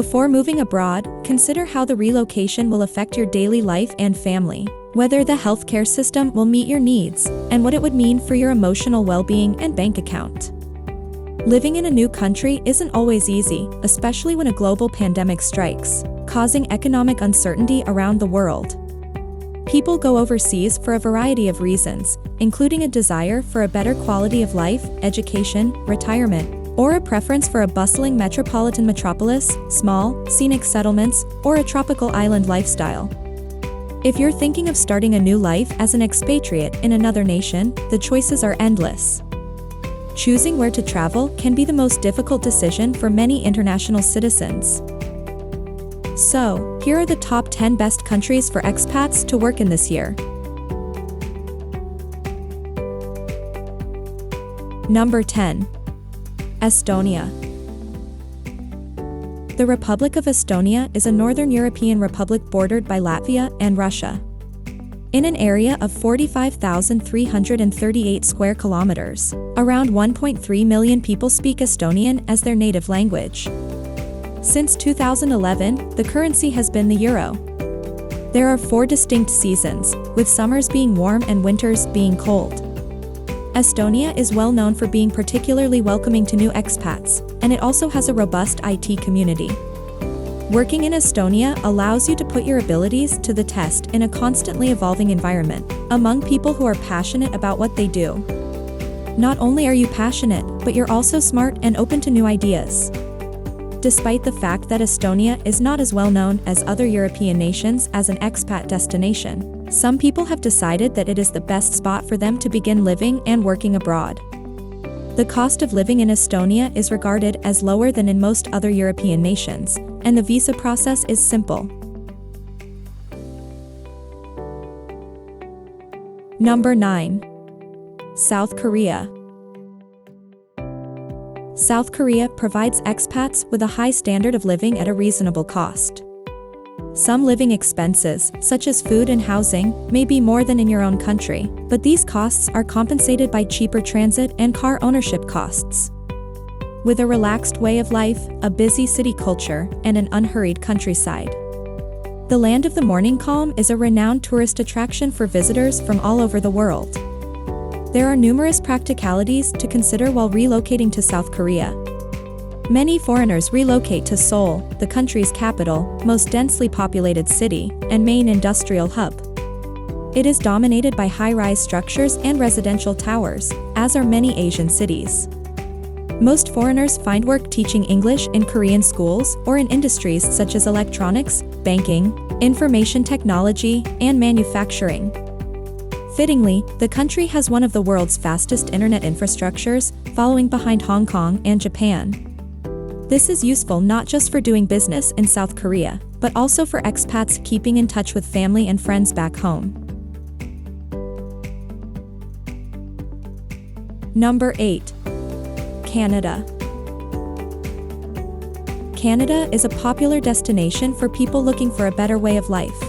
Before moving abroad, consider how the relocation will affect your daily life and family, whether the healthcare system will meet your needs, and what it would mean for your emotional well-being and bank account. Living in a new country isn't always easy, especially when a global pandemic strikes, causing economic uncertainty around the world. People go overseas for a variety of reasons, including a desire for a better quality of life, education, retirement, or a preference for a bustling metropolitan metropolis, small, scenic settlements, or a tropical island lifestyle. If you're thinking of starting a new life as an expatriate in another nation, the choices are endless. Choosing where to travel can be the most difficult decision for many international citizens. So, here are the top 10 best countries for expats to work in this year. Number 10. Estonia. The Republic of Estonia is a northern European republic bordered by Latvia and Russia. In an area of 45,338 square kilometers, around 1.3 million people speak Estonian as their native language. Since 2011, the currency has been the euro. There are 4 distinct seasons, with summers being warm and winters being cold. Estonia is well known for being particularly welcoming to new expats, and it also has a robust IT community. Working in Estonia allows you to put your abilities to the test in a constantly evolving environment, among people who are passionate about what they do. Not only are you passionate, but you're also smart and open to new ideas. Despite the fact that Estonia is not as well known as other European nations as an expat destination, some people have decided that it is the best spot for them to begin living and working abroad. The cost of living in Estonia is regarded as lower than in most other European nations, and the visa process is simple. Number 9. South Korea. South Korea provides expats with a high standard of living at a reasonable cost. Some living expenses, such as food and housing, may be more than in your own country, but these costs are compensated by cheaper transit and car ownership costs. With a relaxed way of life, a busy city culture, and an unhurried countryside, the land of the morning calm is a renowned tourist attraction for visitors from all over the world. There are numerous practicalities to consider while relocating to South Korea. Many foreigners relocate to Seoul, the country's capital, most densely populated city, and main industrial hub. It is dominated by high-rise structures and residential towers, as are many Asian cities. Most foreigners find work teaching English in Korean schools or in industries such as electronics, banking, information technology, and manufacturing. Fittingly, the country has one of the world's fastest internet infrastructures, following behind Hong Kong and Japan. This is useful not just for doing business in South Korea, but also for expats keeping in touch with family and friends back home. Number 8. Canada. Canada is a popular destination for people looking for a better way of life.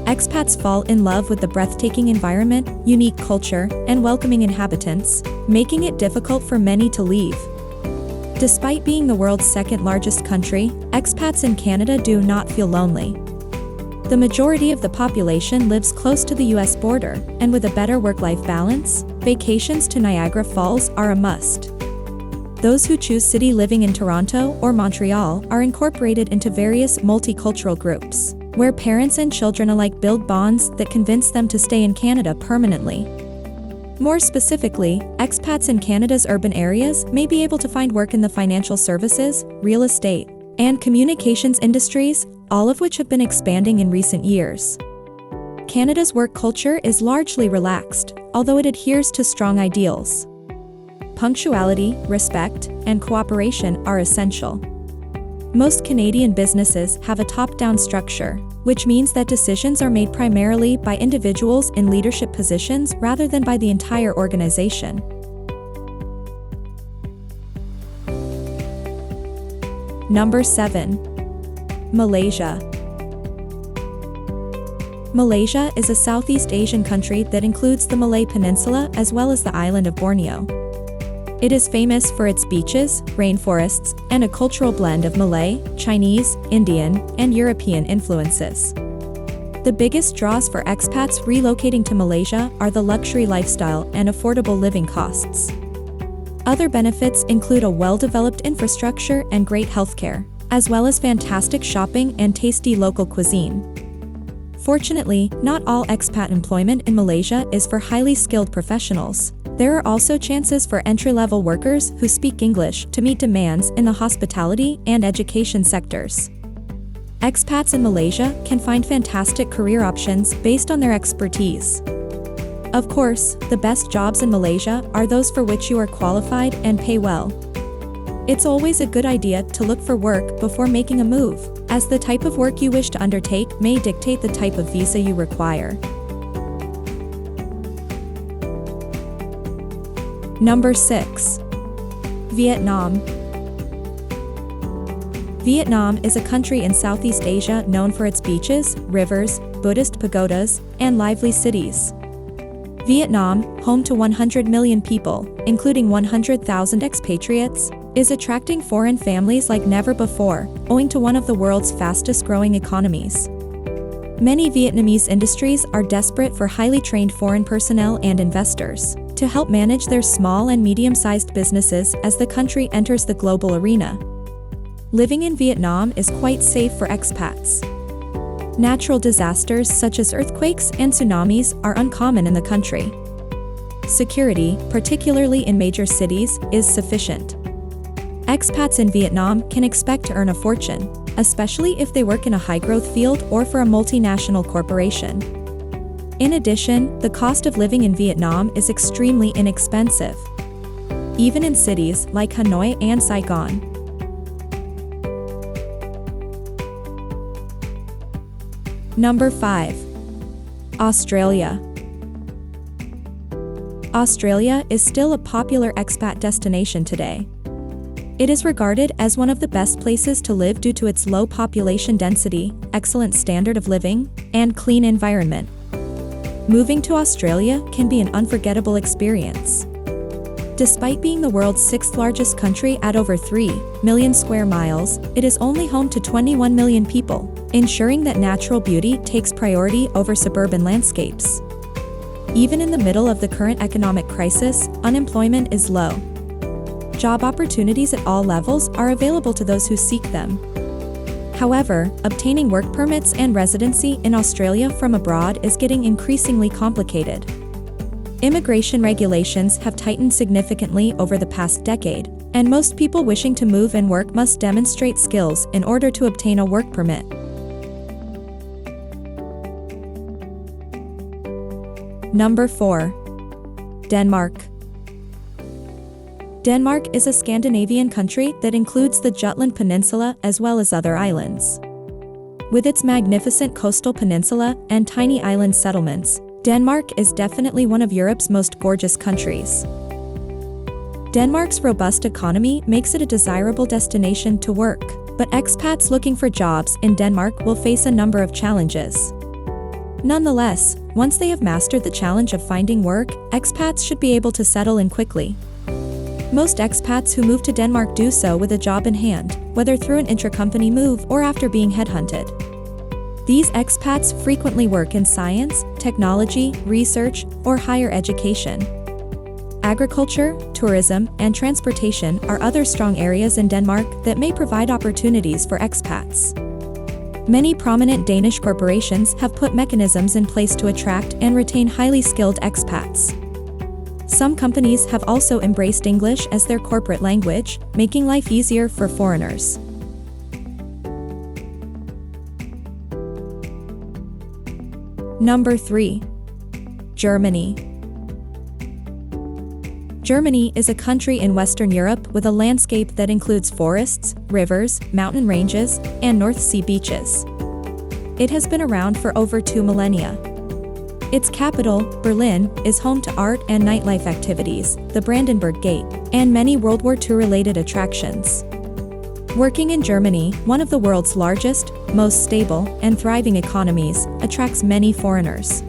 Expats fall in love with the breathtaking environment, unique culture, and welcoming inhabitants, making it difficult for many to leave. Despite being the world's second-largest country, expats in Canada do not feel lonely. The majority of the population lives close to the US border, and with a better work-life balance, vacations to Niagara Falls are a must. Those who choose city living in Toronto or Montreal are incorporated into various multicultural groups, where parents and children alike build bonds that convince them to stay in Canada permanently. More specifically, expats in Canada's urban areas may be able to find work in the financial services, real estate, and communications industries, all of which have been expanding in recent years. Canada's work culture is largely relaxed, although it adheres to strong ideals. Punctuality, respect, and cooperation are essential. Most Canadian businesses have a top-down structure, which means that decisions are made primarily by individuals in leadership positions rather than by the entire organization. Number 7. Malaysia. Malaysia is a Southeast Asian country that includes the Malay Peninsula as well as the island of Borneo. It is famous for its beaches, rainforests, and a cultural blend of Malay, Chinese, Indian, and European influences. The biggest draws for expats relocating to Malaysia are the luxury lifestyle and affordable living costs. Other benefits include a well-developed infrastructure and great healthcare, as well as fantastic shopping and tasty local cuisine. Fortunately, not all expat employment in Malaysia is for highly skilled professionals. There are also chances for entry-level workers who speak English to meet demands in the hospitality and education sectors. Expats in Malaysia can find fantastic career options based on their expertise. Of course, the best jobs in Malaysia are those for which you are qualified and pay well. It's always a good idea to look for work before making a move, as the type of work you wish to undertake may dictate the type of visa you require. Number 6. Vietnam. Vietnam is a country in Southeast Asia known for its beaches, rivers, Buddhist pagodas, and lively cities. Vietnam, home to 100 million people, including 100,000 expatriates, is attracting foreign families like never before, owing to one of the world's fastest-growing economies. Many Vietnamese industries are desperate for highly trained foreign personnel and investors to help manage their small and medium-sized businesses as the country enters the global arena. Living in Vietnam is quite safe for expats. Natural disasters such as earthquakes and tsunamis are uncommon in the country. Security, particularly in major cities, is sufficient. Expats in Vietnam can expect to earn a fortune, especially if they work in a high-growth field or for a multinational corporation. In addition, the cost of living in Vietnam is extremely inexpensive, even in cities like Hanoi and Saigon. Number 5. Australia. Australia is still a popular expat destination today. It is regarded as one of the best places to live due to its low population density, excellent standard of living, and clean environment. Moving to Australia can be an unforgettable experience. Despite being the world's sixth largest country at over 3 million square miles, it is only home to 21 million people, ensuring that natural beauty takes priority over suburban landscapes. Even in the middle of the current economic crisis, unemployment is low. Job opportunities at all levels are available to those who seek them. However, obtaining work permits and residency in Australia from abroad is getting increasingly complicated. Immigration regulations have tightened significantly over the past decade, and most people wishing to move and work must demonstrate skills in order to obtain a work permit. Number 4. Denmark. Denmark is a Scandinavian country that includes the Jutland Peninsula as well as other islands. With its magnificent coastal peninsula and tiny island settlements, Denmark is definitely one of Europe's most gorgeous countries. Denmark's robust economy makes it a desirable destination to work, but expats looking for jobs in Denmark will face a number of challenges. Nonetheless, once they have mastered the challenge of finding work, expats should be able to settle in quickly. Most expats who move to Denmark do so with a job in hand, whether through an intra-company move or after being headhunted. These expats frequently work in science, technology, research, or higher education. Agriculture, tourism, and transportation are other strong areas in Denmark that may provide opportunities for expats. Many prominent Danish corporations have put mechanisms in place to attract and retain highly skilled expats. Some companies have also embraced English as their corporate language, making life easier for foreigners. Number 3. Germany. Germany is a country in Western Europe with a landscape that includes forests, rivers, mountain ranges, and North Sea beaches. It has been around for over 2 millennia. Its capital, Berlin, is home to art and nightlife activities, the Brandenburg Gate, and many World War II-related attractions. Working in Germany, one of the world's largest, most stable, and thriving economies, attracts many foreigners.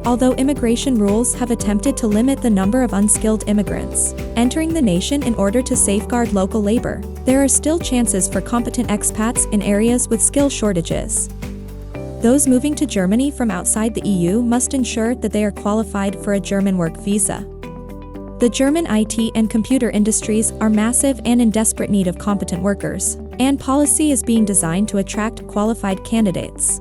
Although immigration rules have attempted to limit the number of unskilled immigrants entering the nation in order to safeguard local labor, there are still chances for competent expats in areas with skill shortages. Those moving to Germany from outside the EU must ensure that they are qualified for a German work visa. The German IT and computer industries are massive and in desperate need of competent workers, and policy is being designed to attract qualified candidates.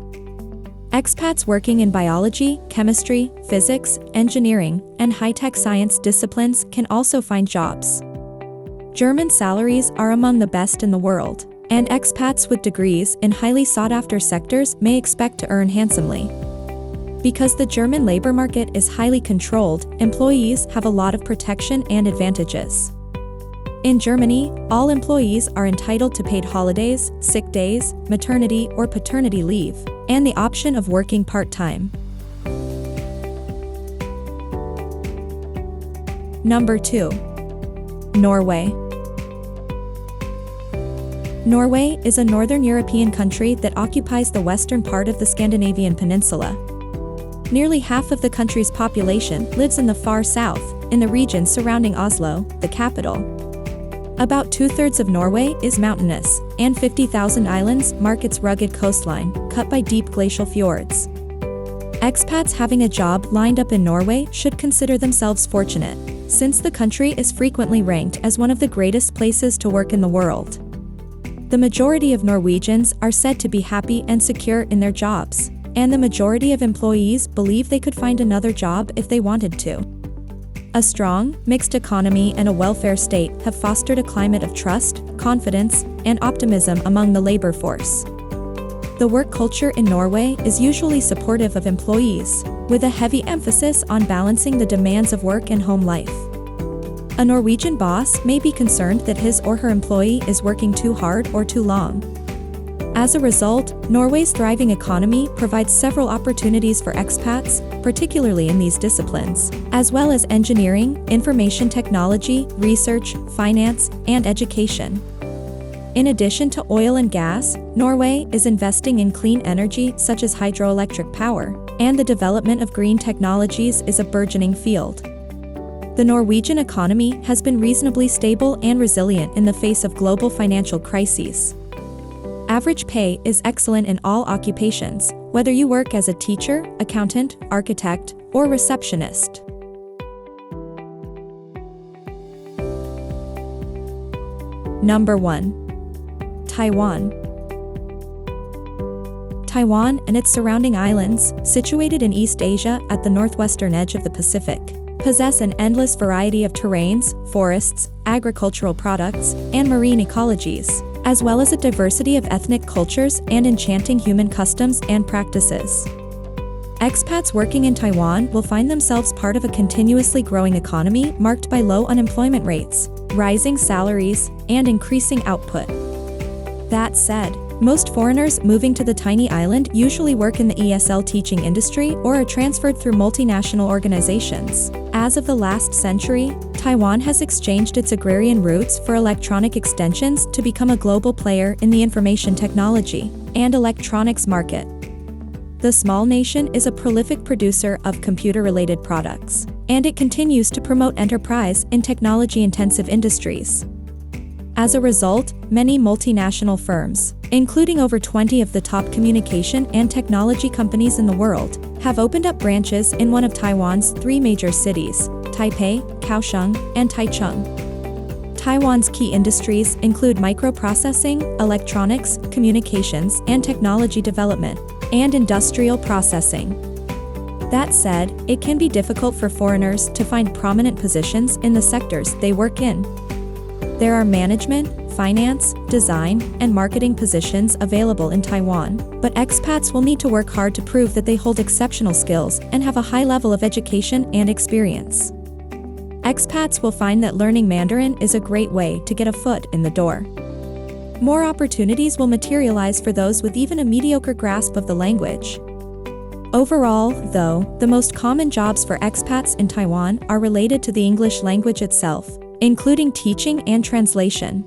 Expats working in biology, chemistry, physics, engineering, and high-tech science disciplines can also find jobs. German salaries are among the best in the world, and expats with degrees in highly sought-after sectors may expect to earn handsomely. Because the German labor market is highly controlled, employees have a lot of protection and advantages. In Germany, all employees are entitled to paid holidays, sick days, maternity or paternity leave, and the option of working part-time. Number 2. Norway. Norway is a northern European country that occupies the western part of the Scandinavian peninsula. Nearly half of the country's population lives in the far south, in the region surrounding Oslo, the capital. About 2/3 of Norway is mountainous, and 50,000 islands mark its rugged coastline, cut by deep glacial fjords. Expats having a job lined up in Norway should consider themselves fortunate, since the country is frequently ranked as one of the greatest places to work in the world. The majority of Norwegians are said to be happy and secure in their jobs, and the majority of employees believe they could find another job if they wanted to. A strong, mixed economy and a welfare state have fostered a climate of trust, confidence, and optimism among the labor force. The work culture in Norway is usually supportive of employees, with a heavy emphasis on balancing the demands of work and home life. A Norwegian boss may be concerned that his or her employee is working too hard or too long. As a result, Norway's thriving economy provides several opportunities for expats, particularly in these disciplines, as well as engineering, information technology, research, finance, and education. In addition to oil and gas, Norway is investing in clean energy such as hydroelectric power, and the development of green technologies is a burgeoning field. The Norwegian economy has been reasonably stable and resilient in the face of global financial crises. Average pay is excellent in all occupations, whether you work as a teacher, accountant, architect, or receptionist. Number 1. Taiwan. Taiwan and its surrounding islands, situated in East Asia at the northwestern edge of the Pacific, possess an endless variety of terrains, forests, agricultural products, and marine ecologies, as well as a diversity of ethnic cultures and enchanting human customs and practices. Expats working in Taiwan will find themselves part of a continuously growing economy marked by low unemployment rates, rising salaries, and increasing output. That said, most foreigners moving to the tiny island usually work in the ESL teaching industry or are transferred through multinational organizations. As of the last century, Taiwan has exchanged its agrarian roots for electronic extensions to become a global player in the information technology and electronics market. The small nation is a prolific producer of computer-related products, and it continues to promote enterprise in technology-intensive industries. As a result, many multinational firms, including over 20 of the top communication and technology companies in the world, have opened up branches in one of Taiwan's 3 major cities, Taipei, Kaohsiung, and Taichung. Taiwan's key industries include microprocessing, electronics, communications, and technology development, and industrial processing. That said, it can be difficult for foreigners to find prominent positions in the sectors they work in. There are management, finance, design, and marketing positions available in Taiwan, but expats will need to work hard to prove that they hold exceptional skills and have a high level of education and experience. Expats will find that learning Mandarin is a great way to get a foot in the door. More opportunities will materialize for those with even a mediocre grasp of the language. Overall, though, the most common jobs for expats in Taiwan are related to the English language itself, including teaching and translation.